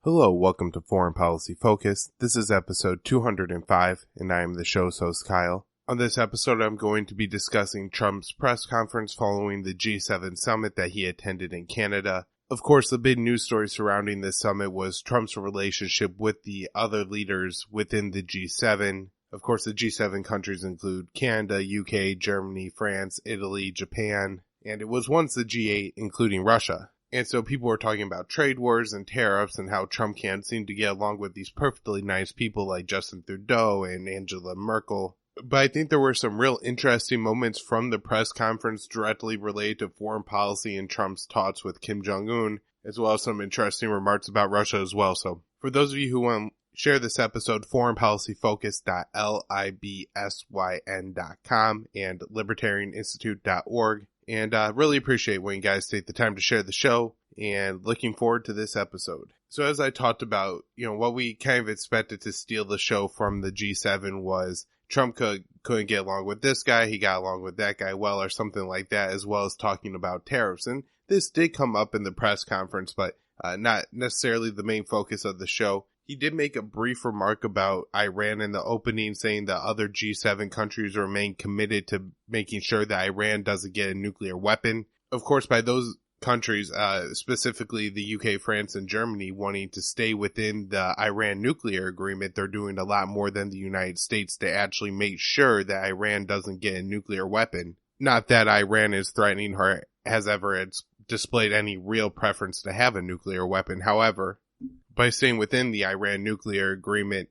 Hello, welcome to Foreign Policy Focus. This is episode 205, and I am the show's host, Kyle. On this episode, I'm going to be discussing Trump's press conference following the G7 summit that he attended in Canada. Of course, the big news story surrounding this summit was Trump's relationship with the other leaders within the G7. Of course, the G7 countries include Canada, UK, Germany, France, Italy, Japan, and it was once the G8, including Russia. And so people were talking about trade wars and tariffs and how Trump can't seem to get along with these perfectly nice people like Justin Trudeau and Angela Merkel. But I think there were some real interesting moments from the press conference directly related to foreign policy and Trump's talks with Kim Jong Un, as well as some interesting remarks about Russia as well. So for those of you who want to share this episode, foreignpolicyfocus.libsyn.com and libertarianinstitute.org. And really appreciate when you guys take the time to share the show, and looking forward to this episode. So as I talked about, what we kind of expected to steal the show from the G7 was Trump couldn't get along with this guy, he got along with that guy well, or something like that, as well as talking about tariffs. And this did come up in the press conference, but not necessarily the main focus of the show. He did make a brief remark about Iran in the opening, saying that other G7 countries remain committed to making sure that Iran doesn't get a nuclear weapon. Of course, by those countries, specifically the UK, France, and Germany, wanting to stay within the Iran nuclear agreement, they're doing a lot more than the United States to actually make sure that Iran doesn't get a nuclear weapon. Not that Iran is threatening or has ever displayed any real preference to have a nuclear weapon. However, by staying within the Iran nuclear agreement,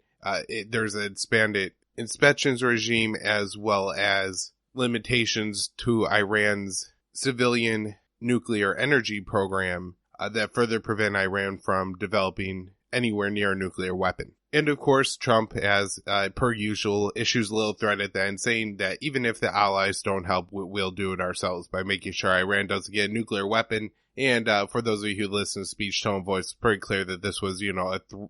there's an expanded inspections regime as well as limitations to Iran's civilian nuclear energy program that further prevent Iran from developing anywhere near a nuclear weapon. And of course, Trump, as per usual, issues a little threat at the end saying that even if the allies don't help, we'll do it ourselves by making sure Iran doesn't get a nuclear weapon. And for those of you who listen to speech, tone, voice, it's pretty clear that this was,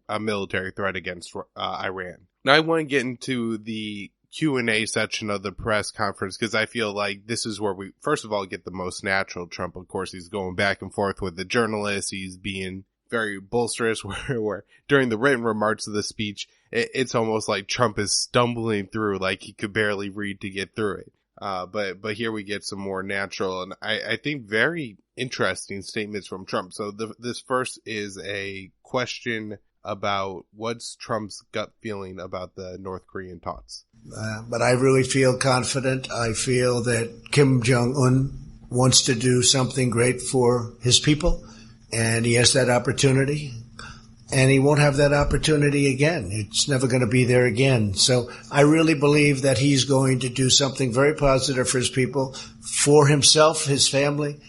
a military threat against Iran. Now, I want to get into the Q&A section of the press conference because I feel like this is where we, first of all, get the most natural Trump. Of course, he's going back and forth with the journalists. He's being very bolsterous where during the written remarks of the speech, it's almost like Trump is stumbling through like he could barely read to get through it. But here we get some more natural and I think very interesting statements from Trump. So this first is a question about what's Trump's gut feeling about the North Korean talks. But I really feel confident. I feel that Kim Jong Un wants to do something great for his people, and he has that opportunity. And he won't have that opportunity again. It's never going to be there again. So I really believe that he's going to do something very positive for his people, for himself, his family.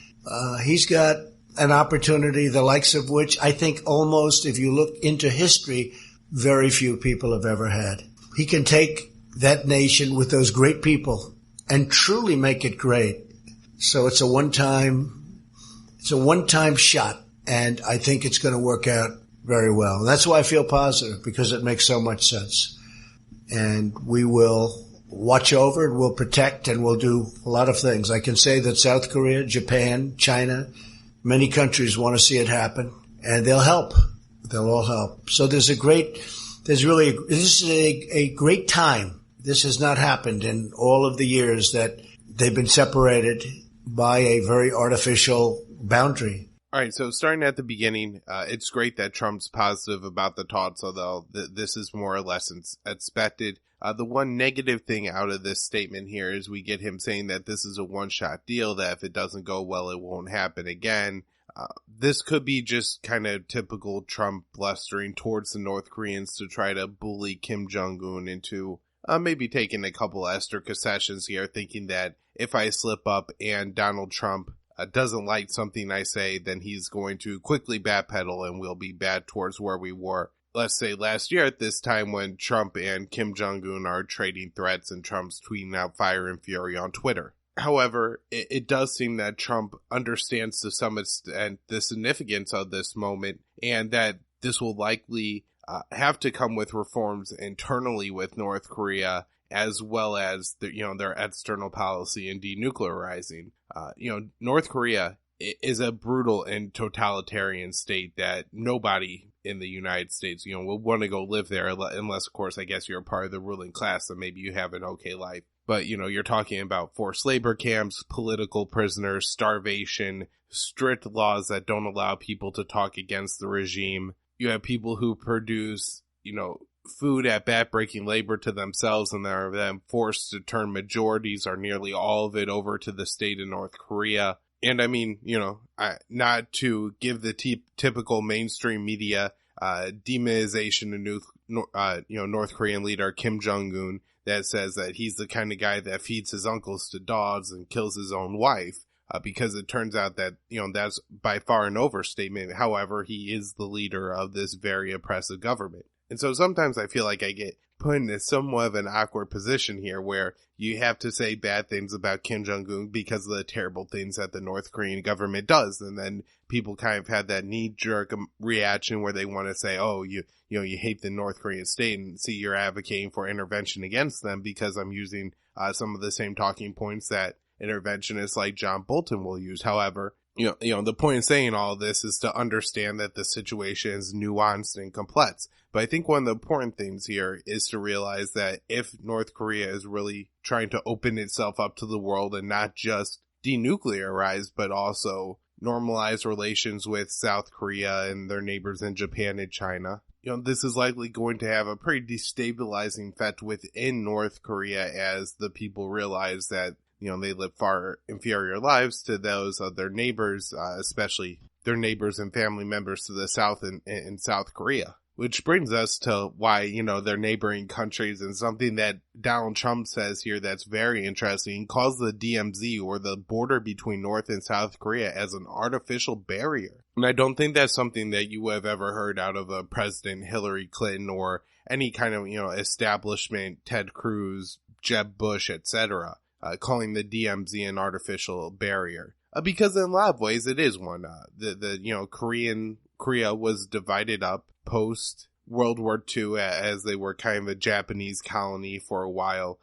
He's got an opportunity, the likes of which I think almost, if you look into history, very few people have ever had. He can take that nation with those great people and truly make it great. So it's a one-time shot, and I think it's going to work out very well. And that's why I feel positive, because it makes so much sense. And we will watch over and we'll protect and we'll do a lot of things. I can say that South Korea, Japan, China, many countries want to see it happen, and they'll help. They'll all help. So this is a great time. This has not happened in all of the years that they've been separated by a very artificial boundary. All right, so starting at the beginning, it's great that Trump's positive about the talks, although this is more or less expected. The one negative thing out of this statement here is we get him saying that this is a one-shot deal, that if it doesn't go well, it won't happen again. This could be just kind of typical Trump blustering towards the North Koreans to try to bully Kim Jong Un into maybe taking a couple extra concessions here, thinking that if I slip up and Donald Trump doesn't like something I say, then he's going to quickly backpedal and we'll be back towards where we were, let's say, last year at this time when Trump and Kim Jong Un are trading threats and Trump's tweeting out fire and fury on Twitter. However, it does seem that Trump understands to some extent the significance of this moment, and that this will likely have to come with reforms internally with North Korea, as well as their external policy in denuclearizing. North Korea is a brutal and totalitarian state that nobody in the United States, will want to go live there unless, of course, I guess you're a part of the ruling class, and maybe you have an okay life. But, you're talking about forced labor camps, political prisoners, starvation, strict laws that don't allow people to talk against the regime. You have people who produce, food at backbreaking labor to themselves, and they're then forced to turn majorities or nearly all of it over to the state of North Korea. And I mean, not to give the typical mainstream media demonization of North Korean leader Kim Jong Un that says that he's the kind of guy that feeds his uncles to dogs and kills his own wife, because it turns out that, that's by far an overstatement. However, he is the leader of this very oppressive government. And so sometimes I feel like I get put in somewhat of an awkward position here where you have to say bad things about Kim Jong Un because of the terrible things that the North Korean government does. And then people kind of have that knee-jerk reaction where they want to say, oh, you hate the North Korean state, and see you're advocating for intervention against them because I'm using some of the same talking points that interventionists like John Bolton will use. However, the point of saying all of this is to understand that the situation is nuanced and complex. But I think one of the important things here is to realize that if North Korea is really trying to open itself up to the world and not just denuclearize, but also normalize relations with South Korea and their neighbors in Japan and China, this is likely going to have a pretty destabilizing effect within North Korea as the people realize that they live far inferior lives to those of their neighbors, especially their neighbors and family members to the south in South Korea. Which brings us to why, they're neighboring countries, and something that Donald Trump says here that's very interesting, calls the DMZ, or the border between North and South Korea, as an artificial barrier. And I don't think that's something that you have ever heard out of a President Hillary Clinton or any kind of, establishment, Ted Cruz, Jeb Bush, etc., calling the DMZ an artificial barrier. Because in a lot of ways it is one. Korea was divided up post World War II as they were kind of a Japanese colony for a while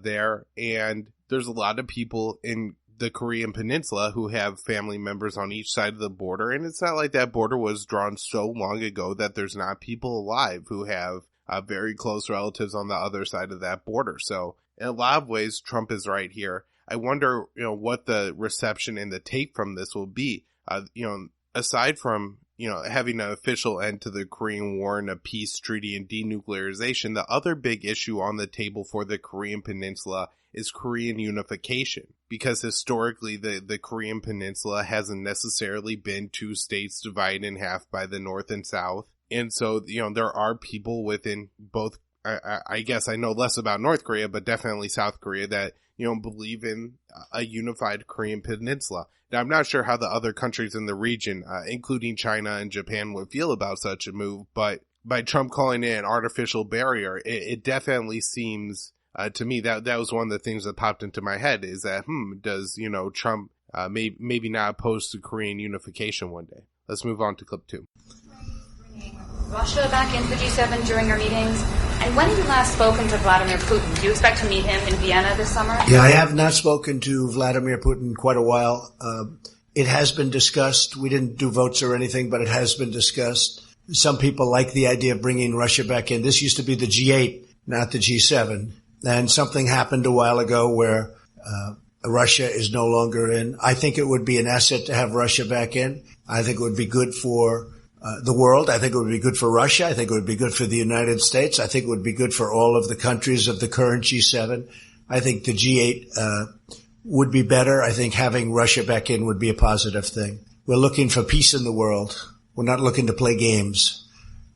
there. And there's a lot of people in the Korean Peninsula who have family members on each side of the border. And it's not like that border was drawn so long ago that there's not people alive who have very close relatives on the other side of that border. So in a lot of ways, Trump is right here. I wonder, what the reception and the take from this will be. Aside from, having an official end to the Korean War and a peace treaty and denuclearization, the other big issue on the table for the Korean Peninsula is Korean unification. Because historically, the Korean Peninsula hasn't necessarily been two states divided in half by the North and South. And so, there are people within both, I guess I know less about North Korea, but definitely South Korea that, believe in a unified Korean Peninsula. Now, I'm not sure how the other countries in the region, including China and Japan, would feel about such a move, but by Trump calling it an artificial barrier, it definitely seems, to me, that was one of the things that popped into my head, is that, does, Trump maybe not oppose to Korean unification one day? Let's move on to clip 2. Russia back into the G7 during our meetings? And when have you last spoken to Vladimir Putin? Do you expect to meet him in Vienna this summer? Yeah, I have not spoken to Vladimir Putin in quite a while. It has been discussed. We didn't do votes or anything, but it has been discussed. Some people like the idea of bringing Russia back in. This used to be the G8, not the G7. And something happened a while ago where Russia is no longer in. I think it would be an asset to have Russia back in. I think it would be good for the world. I think it would be good for Russia. I think it would be good for the United States. I think it would be good for all of the countries of the current G7. I think the G8 would be better. I think having Russia back in would be a positive thing. We're looking for peace in the world. We're not looking to play games.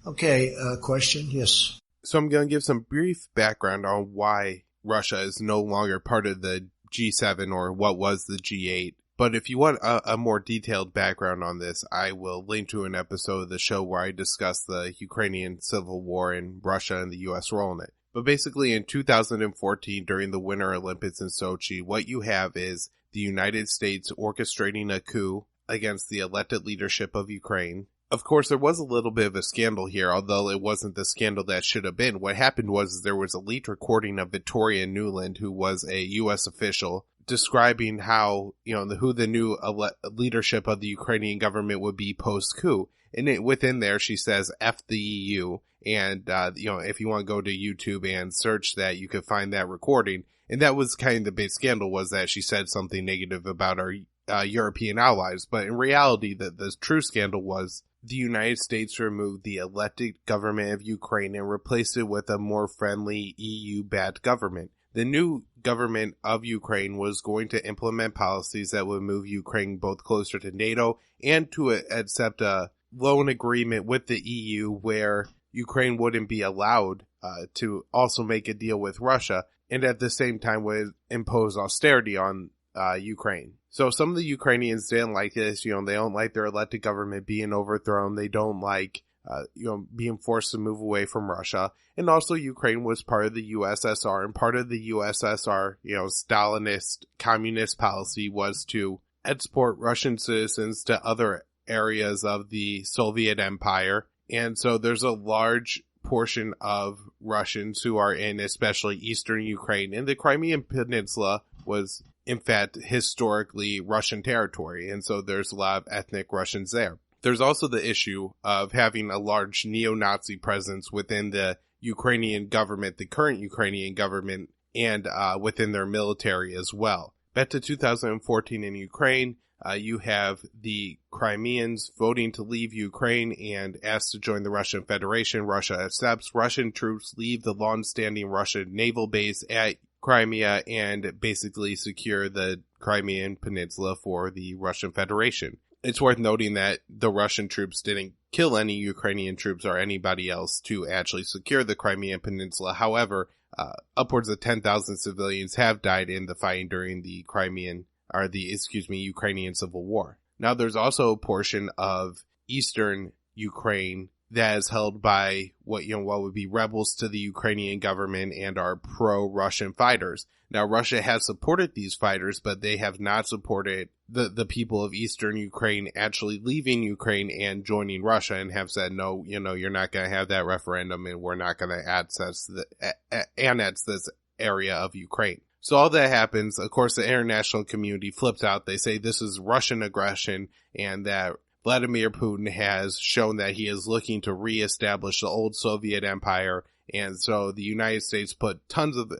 Okay, question? Yes. So I'm going to give some brief background on why Russia is no longer part of the G7 or what was the G8. But if you want a more detailed background on this, I will link to an episode of the show where I discuss the Ukrainian civil war and Russia and the U.S. role in it. But basically in 2014, during the Winter Olympics in Sochi, what you have is the United States orchestrating a coup against the elected leadership of Ukraine. Of course, there was a little bit of a scandal here, although it wasn't the scandal that should have been. What happened was there was a leaked recording of Victoria Nuland, who was a U.S. official describing how, who the new leadership of the Ukrainian government would be post-coup. And within there, she says, F the EU. And, if you want to go to YouTube and search that, you could find that recording. And that was kind of the big scandal, was that she said something negative about our European allies. But in reality, the true scandal was the United States removed the elected government of Ukraine and replaced it with a more friendly EU-backed government. The new government of Ukraine was going to implement policies that would move Ukraine both closer to NATO and to accept a loan agreement with the EU where Ukraine wouldn't be allowed to also make a deal with Russia, and at the same time would impose austerity on Ukraine. So some of the Ukrainians didn't like this. They don't like their elected government being overthrown. They don't like, being forced to move away from Russia. And also Ukraine was part of the USSR, and part of the USSR, Stalinist communist policy was to export Russian citizens to other areas of the Soviet Empire. And so there's a large portion of Russians who are in especially eastern Ukraine, and the Crimean Peninsula was in fact historically Russian territory, and so there's a lot of ethnic Russians there. There's also the issue of having a large neo-Nazi presence within the Ukrainian government, the current Ukrainian government, and within their military as well. Back to 2014 in Ukraine, you have the Crimeans voting to leave Ukraine and asked to join the Russian Federation. Russia accepts. Russian troops leave the long-standing Russian naval base at Crimea and basically secure the Crimean Peninsula for the Russian Federation. It's worth noting that the Russian troops didn't kill any Ukrainian troops or anybody else to actually secure the Crimean Peninsula. However, upwards of 10,000 civilians have died in the fighting during the Ukrainian Civil War. Now, there's also a portion of eastern Ukraine that is held by what would be rebels to the Ukrainian government and are pro-Russian fighters. Now, Russia has supported these fighters, but they have not supported the people of eastern Ukraine actually leaving Ukraine and joining Russia, and have said, no, you're not going to have that referendum, and we're not going to annex this area of Ukraine. So all that happens, of course, the international community flips out. They say this is Russian aggression, and that Vladimir Putin has shown that he is looking to reestablish the old Soviet Empire. And so the United States put tons of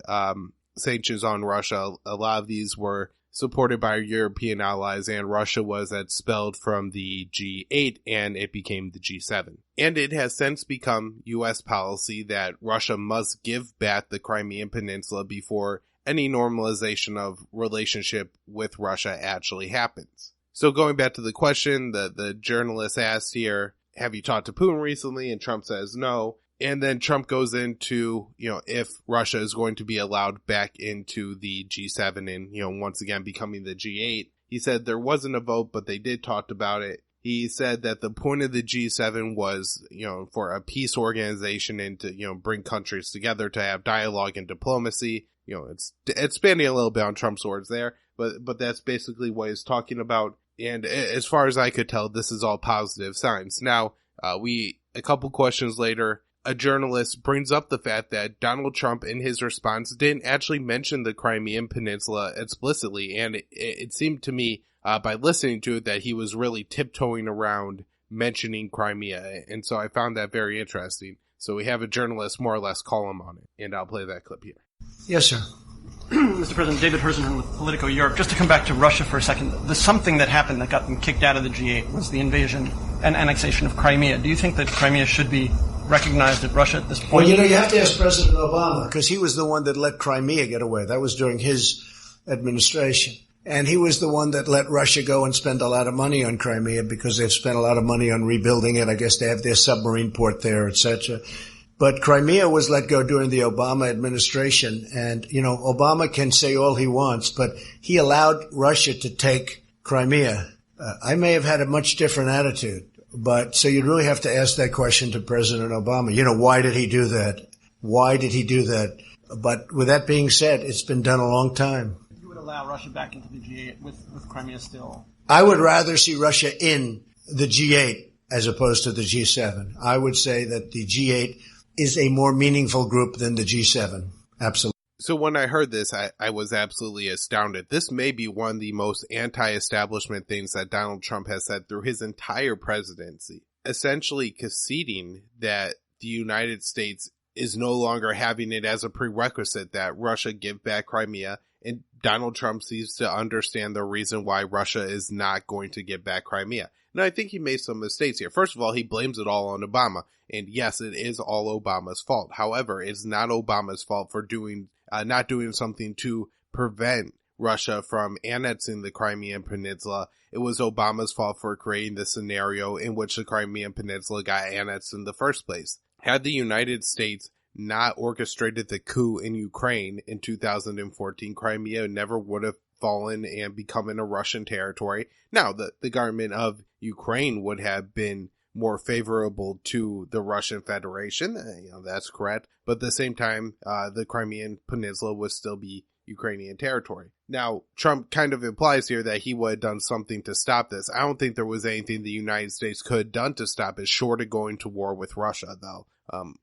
sanctions on Russia. A lot of these were supported by our European allies, and Russia was expelled from the G8 and it became the G7. And it has since become U.S. policy that Russia must give back the Crimean Peninsula before any normalization of relationship with Russia actually happens. So going back to the question, the journalist asked here, have you talked to Putin recently? And Trump says no. And then Trump goes into, if Russia is going to be allowed back into the G7 and, once again becoming the G8. He said there wasn't a vote, but they did talk about it. He said that the point of the G7 was, for a peace organization and to, bring countries together to have dialogue and diplomacy. It's expanding a little bit on Trump's words there, but that's basically what he's talking about. And as far as I could tell, this is all positive signs. Now, a couple questions later, a journalist brings up the fact that Donald Trump in his response didn't actually mention the Crimean Peninsula explicitly. And it seemed to me, by listening to it, that he was really tiptoeing around mentioning Crimea. And so I found that very interesting. So we have a journalist more or less call him on it. And I'll play that clip here. Yes, sir. Mr. President, David Herzenhorn with Politico Europe. Just to come back to Russia for a second, the something that happened that got them kicked out of the G8 was the invasion and annexation of Crimea. Do you think that Crimea should be recognized at Russia at this point? Well, you have to ask President Obama, because he was the one that let Crimea get away. That was during his administration. And he was the one that let Russia go and spend a lot of money on Crimea, because they've spent a lot of money on rebuilding it. I guess they have their submarine port there, etc. But Crimea was let go during the Obama administration. And, Obama can say all he wants, but he allowed Russia to take Crimea. I may have had a much different attitude, but so you'd really have to ask that question to President Obama. Why did he do that? Why did he do that? But with that being said, it's been done a long time. You would allow Russia back into the G8 with Crimea still? I would rather see Russia in the G8 as opposed to the G7. I would say that the G8 is a more meaningful group than the G7. Absolutely. So when I heard this, I was absolutely astounded. This may be one of the most anti-establishment things that Donald Trump has said through his entire presidency, essentially conceding that the United States is no longer having it as a prerequisite that Russia give back Crimea. And Donald Trump seems to understand the reason why Russia is not going to give back Crimea. Now, I think he made some mistakes here. First of all, he blames it all on Obama. And yes, it is all Obama's fault. However, it's not Obama's fault for not doing something to prevent Russia from annexing the Crimean Peninsula. It was Obama's fault for creating the scenario in which the Crimean Peninsula got annexed in the first place. Had the United States not orchestrated the coup in Ukraine in 2014, Crimea never would have fallen and become in a Russian territory. Now, the government of Ukraine would have been more favorable to the Russian Federation. That's correct. But at the same time, the Crimean Peninsula would still be Ukrainian territory. Now, Trump kind of implies here that he would have done something to stop this. I don't think there was anything the United States could have done to stop it, short of going to war with Russia, though,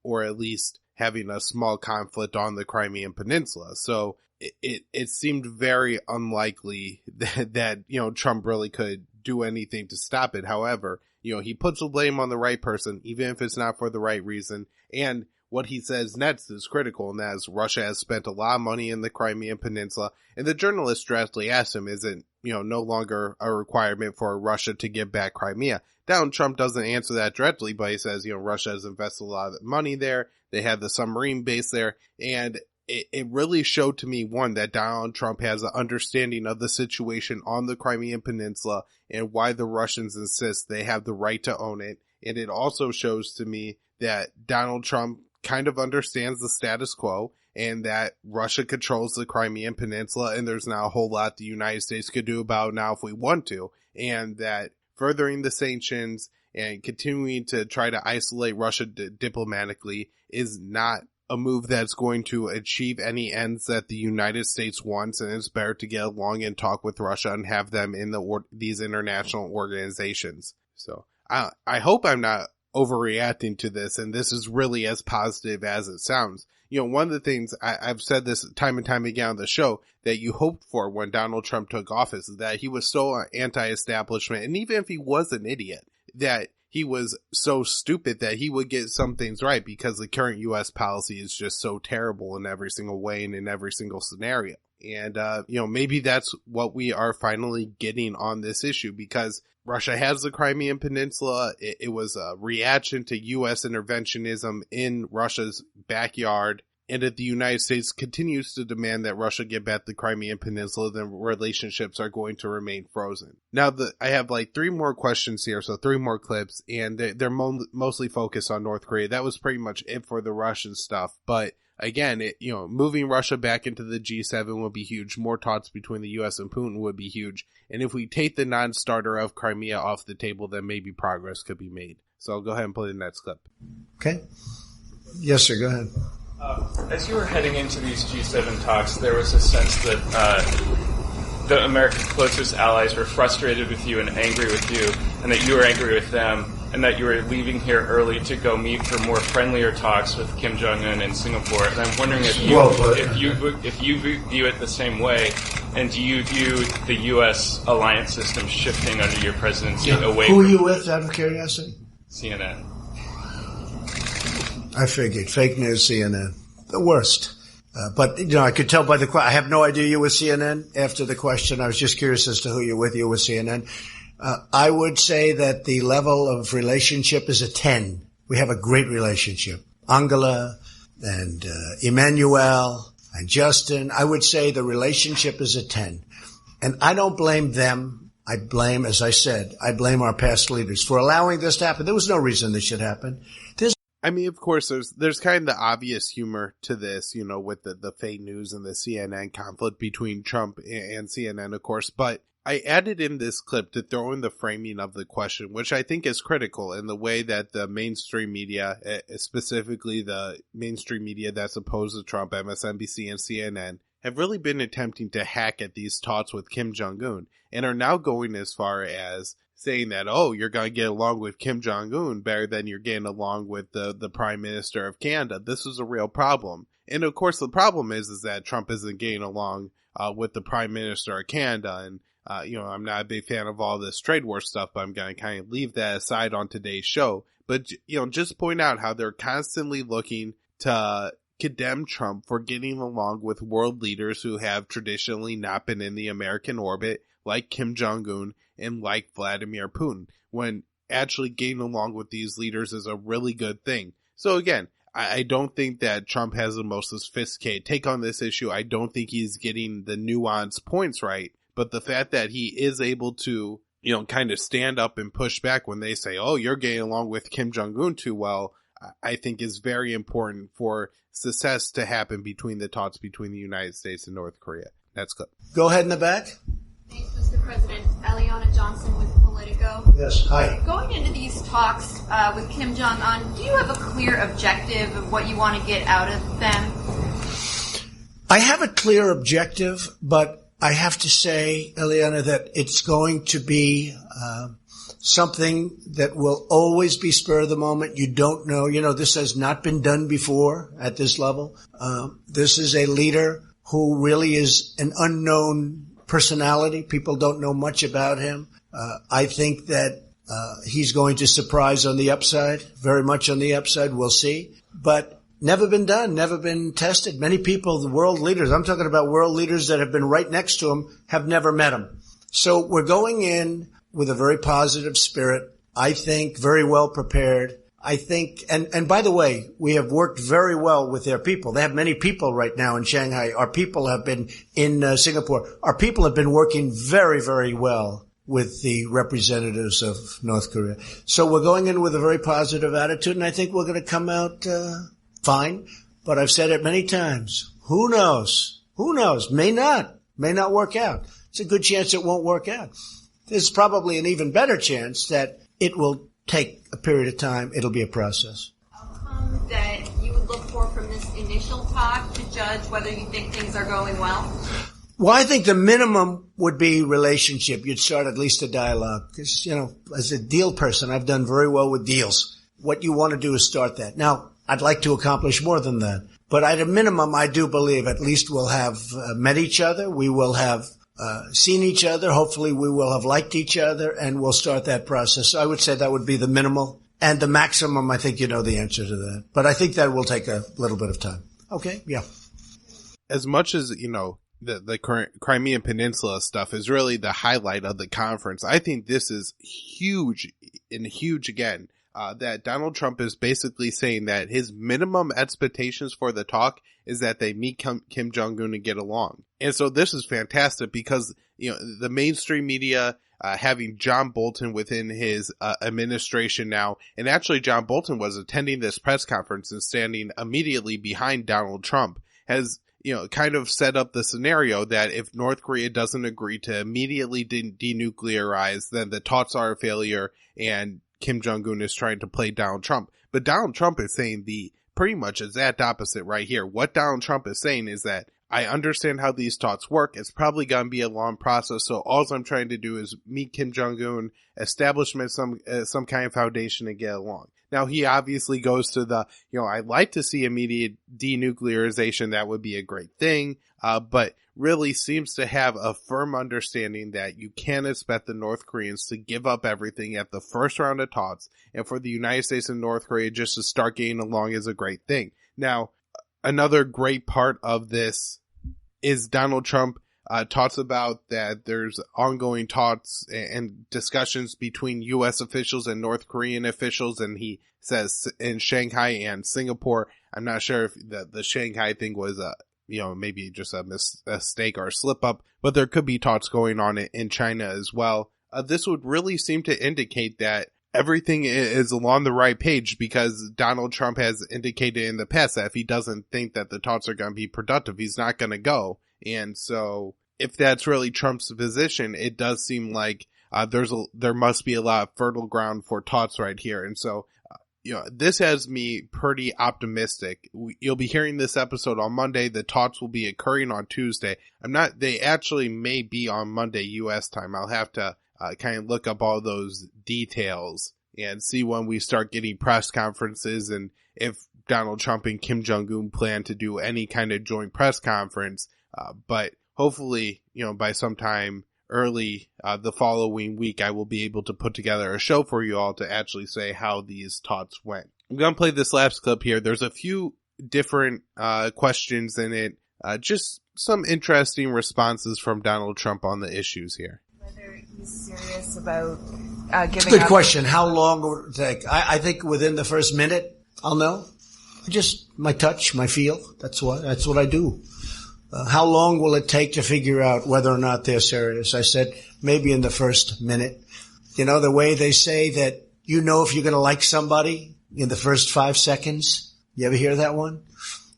or at least having a small conflict on the Crimean Peninsula. So it seemed very unlikely that Trump really could do anything to stop it. However, he puts the blame on the right person, even if it's not for the right reason. And what he says next is critical, and that is Russia has spent a lot of money in the Crimean Peninsula. And the journalist directly asked him, is it, no longer a requirement for Russia to give back Crimea? Donald Trump doesn't answer that directly, but he says, Russia has invested a lot of money there. They have the submarine base there. And it really showed to me, one, that Donald Trump has an understanding of the situation on the Crimean Peninsula and why the Russians insist they have the right to own it. And it also shows to me that Donald Trump kind of understands the status quo and that Russia controls the Crimean Peninsula and there's not a whole lot the United States could do about it now if we want to, and that furthering the sanctions and continuing to try to isolate Russia diplomatically is not a move that's going to achieve any ends that the United States wants, and it's better to get along and talk with Russia and have them in these international organizations. So I hope I'm not overreacting to this, and this is really as positive as it sounds. One of the things I've said this time and time again on the show that you hoped for when Donald Trump took office is that he was so anti-establishment, and even if he was an idiot, that he was so stupid that he would get some things right because the current U.S. policy is just so terrible in every single way and in every single scenario. And, maybe that's what we are finally getting on this issue, because Russia has the Crimean Peninsula. It was a reaction to U.S. interventionism in Russia's backyard. And if the United States continues to demand that Russia give back the Crimean Peninsula, then relationships are going to remain frozen. Now, I have like 3 more questions here, so 3 more clips, and they're mostly focused on North Korea. That was pretty much it for the Russian stuff. But again, moving Russia back into the G7 would be huge. More talks between the U.S. and Putin would be huge. And if we take the non-starter of Crimea off the table, then maybe progress could be made. So I'll go ahead and play the next clip. Okay. Yes, sir. Go ahead. As you were heading into these G7 talks, there was a sense that the America's closest allies were frustrated with you and angry with you, and that you were angry with them, and that you were leaving here early to go meet for more friendlier talks with Kim Jong Un in Singapore. And I'm wondering if you view it the same way, and do you view the U.S. alliance system shifting under your presidency away from... Who are you with, out of curiosity? CNN. I figured. Fake news, CNN. The worst. But, I could tell by the question. I have no idea you were CNN after the question. I was just curious as to who you with. You were CNN. I would say that the level of relationship is a 10. We have a great relationship. Angela and Emmanuel and Justin. I would say the relationship is a 10. And I don't blame them. I blame, as I said, our past leaders for allowing this to happen. There was no reason this should happen. Of course, there's kind of the obvious humor to this, with the fake news and the CNN conflict between Trump and CNN, of course. But I added in this clip to throw in the framing of the question, which I think is critical in the way that the mainstream media, specifically the mainstream media that's opposed to Trump, MSNBC and CNN, have really been attempting to hack at these talks with Kim Jong Un and are now going as far as saying that, oh, you're going to get along with Kim Jong Un better than you're getting along with the Prime Minister of Canada. This is a real problem. And of course, the problem is that Trump isn't getting along with the Prime Minister of Canada. And, I'm not a big fan of all this trade war stuff, but I'm going to kind of leave that aside on today's show. But, just point out how they're constantly looking to condemn Trump for getting along with world leaders who have traditionally not been in the American orbit, like Kim Jong Un and like Vladimir Putin, when actually getting along with these leaders is a really good thing. So again, I don't think that Trump has the most sophisticated take on this issue. I don't think he's getting the nuanced points right. But the fact that he is able to, kind of stand up and push back when they say, oh, you're getting along with Kim Jong Un too well, I think is very important for success to happen between the talks between the United States and North Korea. That's good. Go ahead in the back. Thanks, Mr. President. Eliana Johnson with Politico. Yes, hi. Going into these talks with Kim Jong Un, do you have a clear objective of what you want to get out of them? I have a clear objective, but I have to say, Eliana, that it's going to be something that will always be spur of the moment. You don't know. This has not been done before at this level. This is a leader who really is an unknown personality. People don't know much about him. I think that he's going to surprise on the upside, very much on the upside. We'll see. But never been done, never been tested. Many people, the world leaders, I'm talking about world leaders that have been right next to him, have never met him. So we're going in with a very positive spirit, I think very well prepared. I think, and by the way, we have worked very well with their people. They have many people right now in Shanghai. Our people have been in Singapore. Our people have been working very, very well with the representatives of North Korea. So we're going in with a very positive attitude, and I think we're going to come out fine. But I've said it many times. Who knows? Who knows? May not work out. It's a good chance it won't work out. There's probably an even better chance that it will take a period of time. It'll be a process. Outcome that you would look for from this initial talk to judge whether you think things are going well? Well, I think the minimum would be relationship. You'd start at least a dialogue. Because, as a deal person, I've done very well with deals. What you want to do is start that. Now, I'd like to accomplish more than that. But at a minimum, I do believe at least we'll have met each other. We will have seen each other. Hopefully we will have liked each other, and we'll start that process. So I would say that would be the minimal. And the maximum, I think you know the answer to that. But I think that will take a little bit of time. Okay, yeah. As much as, the current Crimean Peninsula stuff is really the highlight of the conference, I think this is huge again. That Donald Trump is basically saying that his minimum expectations for the talk is that they meet Kim Jong Un and get along. And so this is fantastic because, the mainstream media, having John Bolton within his administration now, and actually John Bolton was attending this press conference and standing immediately behind Donald Trump, has, kind of set up the scenario that if North Korea doesn't agree to immediately denuclearize, then the talks are a failure and Kim Jong Un is trying to play Donald Trump. But Donald Trump is saying the pretty much exact opposite right here. What Donald Trump is saying is that I understand how these talks work. It's probably going to be a long process. So all I'm trying to do is meet Kim Jong Un, establish some kind of foundation and get along. Now, he obviously goes to the, I'd like to see immediate denuclearization. That would be a great thing. But really seems to have a firm understanding that you can't expect the North Koreans to give up everything at the first round of talks. And for the United States and North Korea just to start getting along is a great thing. Now, another great part of this is Donald Trump talks about that there's ongoing talks and discussions between U.S. officials and North Korean officials, and he says in Shanghai and Singapore. I'm not sure if the Shanghai thing was maybe just a mistake or a slip up, but there could be talks going on in China as well. This would really seem to indicate that everything is along the right page, because Donald Trump has indicated in the past that if he doesn't think that the talks are going to be productive, he's not going to go. And so if that's really Trump's position, it does seem like there must be a lot of fertile ground for talks right here. And so, this has me pretty optimistic. You'll be hearing this episode on Monday. The talks will be occurring on Tuesday. They actually may be on Monday U.S. time. I'll have to kind of look up all those details and see when we start getting press conferences and if Donald Trump and Kim Jong Un plan to do any kind of joint press conference. But hopefully, by sometime early the following week, I will be able to put together a show for you all to actually say how these talks went. I'm going to play this last clip here. There's a few different questions in it, just some interesting responses from Donald Trump on the issues here. Whether he's serious about giving Good up. question. How long will it take? I think within the first minute, I'll know. Just my touch, my feel. That's what I do. How long will it take to figure out whether or not they're serious? I said maybe in the first minute. The way they say that if you're going to like somebody in the first 5 seconds. You ever hear that one?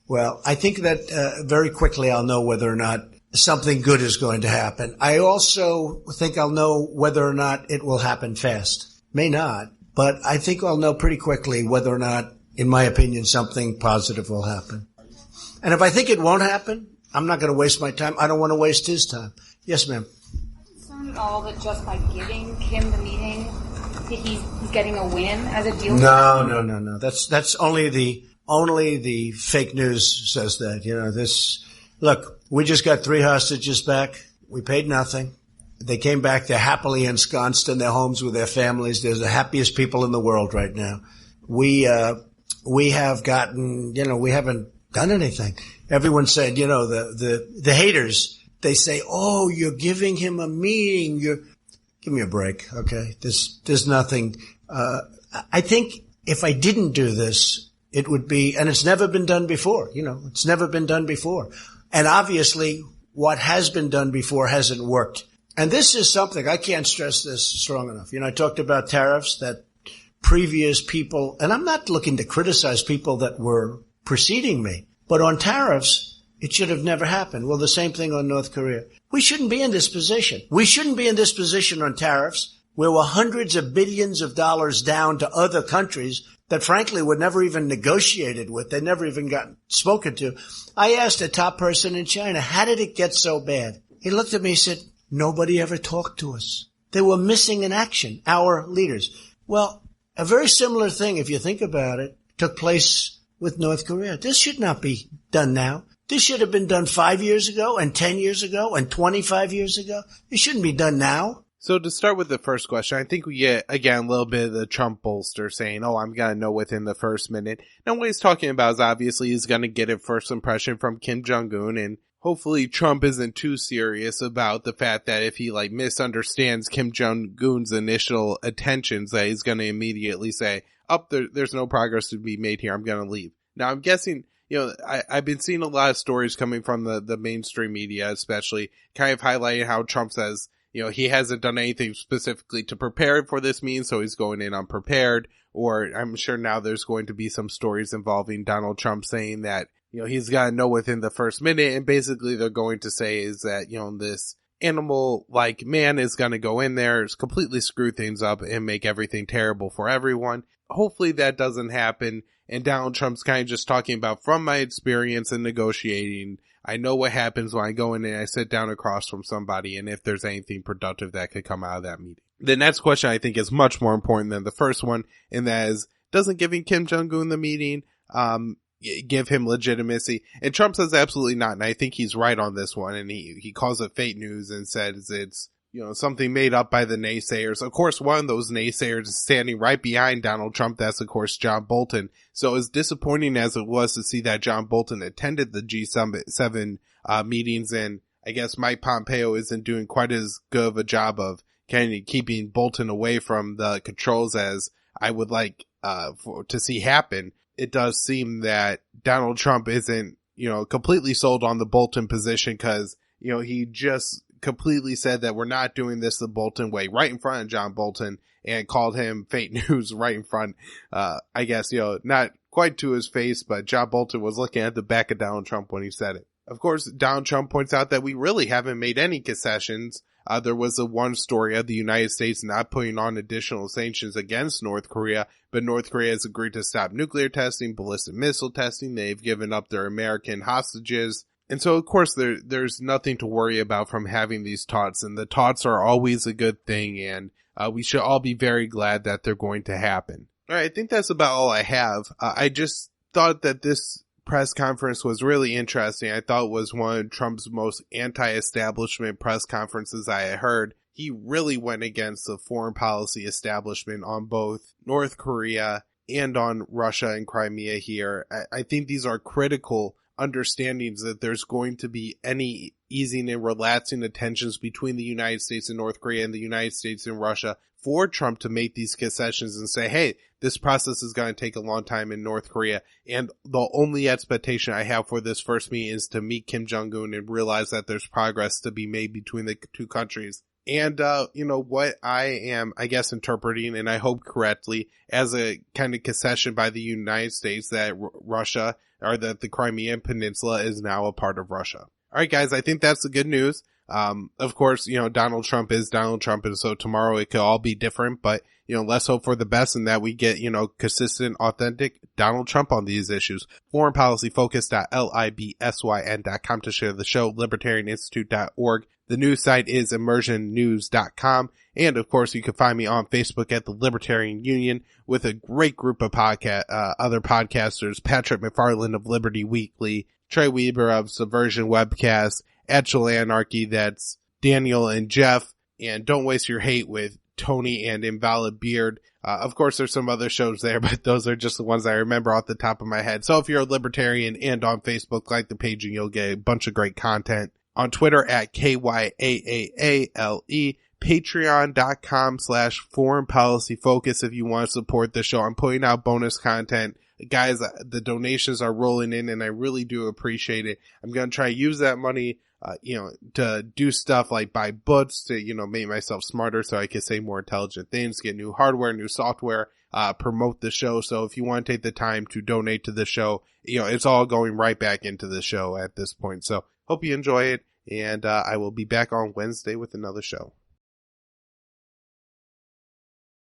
Well, I think that very quickly I'll know whether or not something good is going to happen. I also think I'll know whether or not it will happen fast. May not, but I think I'll know pretty quickly whether or not, in my opinion, something positive will happen. And if I think it won't happen, I'm not going to waste my time. I don't want to waste his time. Yes, ma'am. Are you concerned at all that just by giving Kim the meeting, that he's getting a win as a deal? No. That's only the fake news says that. Look, we just got 3 hostages back. We paid nothing. They came back. They're happily ensconced in their homes with their families. They're the happiest people in the world right now. We have gotten, we haven't done anything. Everyone said, the haters, they say, oh, you're giving him a meeting. Give me a break. Okay. There's nothing. I think if I didn't do this, it would be, and it's never been done before. It's never been done before. And obviously what has been done before hasn't worked. And this is something, I can't stress this strong enough. I talked about tariffs that previous people, and I'm not looking to criticize people that were preceding me, but on tariffs, it should have never happened. Well, the same thing on North Korea. We shouldn't be in this position. We shouldn't be in this position on tariffs where we're hundreds of billions of dollars down to other countries that frankly were never even negotiated with. They never even got spoken to. I asked a top person in China, how did it get so bad? He looked at me and said, nobody ever talked to us. They were missing in action, our leaders. Well, a very similar thing, if you think about it, took place with North Korea. This should not be done now. This should have been done 5 years ago and 10 years ago and 25 years ago. It shouldn't be done now. So to start with the first question, I think we get, again, a little bit of the Trump bolster saying, oh, I'm going to know within the first minute. Now, what he's talking about is obviously he's going to get a first impression from Kim Jong Un, and hopefully Trump isn't too serious about the fact that if he misunderstands Kim Jong Un's initial intentions, that he's going to immediately say, there's no progress to be made here. I'm going to leave. Now, I'm guessing, I've been seeing a lot of stories coming from the mainstream media, especially kind of highlighting how Trump says, he hasn't done anything specifically to prepare for this meeting, so he's going in unprepared. Or I'm sure now there's going to be some stories involving Donald Trump saying that, he's got to know within the first minute. And basically they're going to say is that, this animal-like man is going to go in there, completely screw things up and make everything terrible for everyone. Hopefully that doesn't happen. And Donald Trump's kind of just talking about, from my experience in negotiating, I know what happens when I go in and I sit down across from somebody, and if there's anything productive that could come out of that meeting. The next question I think is much more important than the first one, and that is, doesn't giving Kim Jong Un the meeting give him legitimacy? And Trump says absolutely not, and I think he's right on this one, and he calls it fake news and says it's something made up by the naysayers. Of course, one of those naysayers is standing right behind Donald Trump. That's, of course, John Bolton. So as disappointing as it was to see that John Bolton attended the G7 meetings, and I guess Mike Pompeo isn't doing quite as good of a job of kind of keeping Bolton away from the controls as I would like to see happen, it does seem that Donald Trump isn't, completely sold on the Bolton position because, he just completely said that we're not doing this the Bolton way right in front of John Bolton and called him fake news right in front. I guess, not quite to his face, but John Bolton was looking at the back of Donald Trump when he said it. Of course, Donald Trump points out that we really haven't made any concessions. There was the one story of the United States not putting on additional sanctions against North Korea, but North Korea has agreed to stop nuclear testing, ballistic missile testing. They've given up their American hostages. And so, of course, there's nothing to worry about from having these talks, and the talks are always a good thing, and we should all be very glad that they're going to happen. All right, I think that's about all I have. I just thought that this press conference was really interesting. I thought it was one of Trump's most anti-establishment press conferences I had heard. He really went against the foreign policy establishment on both North Korea and on Russia and Crimea here. I think these are critical understandings that there's going to be any easing and relaxing of tensions between the United States and North Korea and the United States and Russia for Trump to make these concessions and say, hey, this process is going to take a long time in North Korea. And the only expectation I have for this first meeting is to meet Kim Jong Un and realize that there's progress to be made between the two countries. And, what I am, I guess, interpreting, and I hope correctly, as a kind of concession by the United States that Russia, or that the Crimean Peninsula is now a part of Russia. All right, guys, I think that's the good news. Of course, Donald Trump is Donald Trump, and so tomorrow it could all be different, but, let's hope for the best and that we get, consistent, authentic Donald Trump on these issues. Foreignpolicyfocus.libsyn.com to share the show, libertarianinstitute.org. The news site is immersionnews.com. And of course, you can find me on Facebook at the Libertarian Union with a great group of other podcasters, Patrick McFarland of Liberty Weekly, Trey Weber of Subversion Webcast, Actual Anarchy, that's Daniel and Jeff, and Don't Waste Your Hate with Tony and Invalid Beard. Of course, there's some other shows there, but those are just the ones I remember off the top of my head. So if you're a libertarian and on Facebook, like the page and you'll get a bunch of great content. On Twitter at KYAAALE, patreon.com/foreignpolicyfocus if you want to support the show. I'm putting out bonus content. Guys, the donations are rolling in and I really do appreciate it. I'm going to try to use that money, to do stuff like buy books to, make myself smarter so I can say more intelligent things, get new hardware, new software, promote the show. So if you want to take the time to donate to the show, it's all going right back into the show at this point. So hope you enjoy it, and I will be back on Wednesday with another show.